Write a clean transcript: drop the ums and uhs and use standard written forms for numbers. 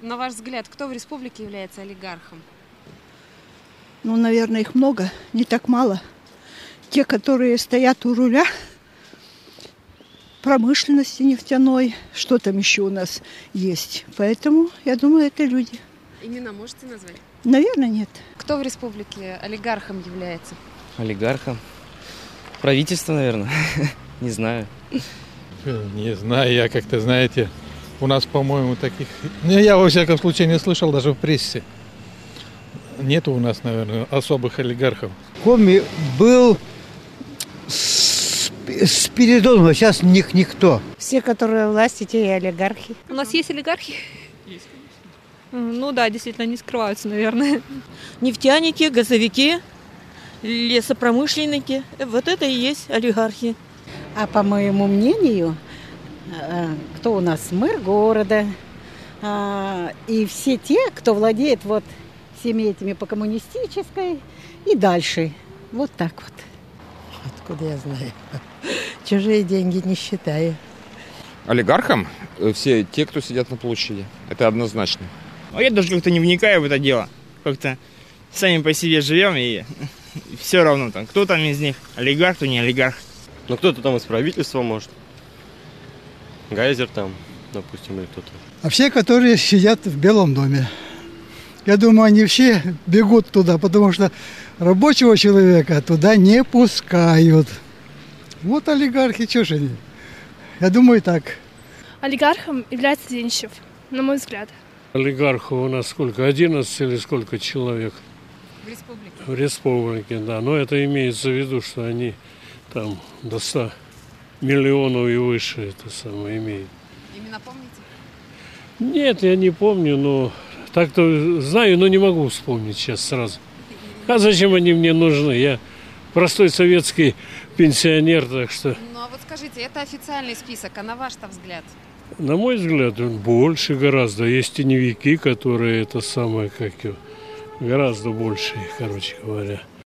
На ваш взгляд, кто в республике является олигархом? Ну, наверное, их много, не так мало. Те, которые стоят у руля промышленности нефтяной, что там еще у нас есть. Поэтому, я думаю, это люди. Имена можете назвать? Наверное, нет. Кто в республике олигархом является? Олигархом? Правительство, наверное. Не знаю. Не знаю, я как-то, знаете, у нас, по-моему, таких... Я, во всяком случае, не слышал даже в прессе. Нету у нас, наверное, особых олигархов. Коми был Спиридонов, сейчас никто. Все, которые власти, те и олигархи. У нас есть олигархи? Есть, конечно. Ну да, действительно, не скрываются, наверное. Нефтяники, газовики, лесопромышленники. Вот это и есть олигархи. А по моему мнению, кто у нас мэр города, и все те, кто владеет вот всеми этими по коммунистической и дальше. Вот так вот. Откуда я знаю? Чужие деньги не считаю. Олигархам все те, кто сидят на площади. Это однозначно. Я даже как-то не вникаю в это дело. Как-то сами по себе живем, и все равно там, кто там из них олигарх, кто не олигарх. Ну кто-то там из правительства может. Гайзер там, допустим, или кто-то. А все, которые сидят в Белом доме. Я думаю, они все бегут туда, потому что рабочего человека туда не пускают. Вот олигархи, что же они? Я думаю, так. Олигархом является Зинчев, на мой взгляд. Олигархов у нас сколько? 11 или сколько человек? В республике? В республике, да. Но это имеется в виду, что они там до 100 миллионов и выше это самое имеют. Имена помните? Нет, я не помню, но так-то знаю, но не могу вспомнить сейчас сразу. А зачем они мне нужны? Я простой советский пенсионер, так что... Ну а вот скажите, это официальный список, а на ваш-то взгляд? На мой взгляд, он больше гораздо. Есть теневики, которые это самое, как его, гораздо больше, короче говоря.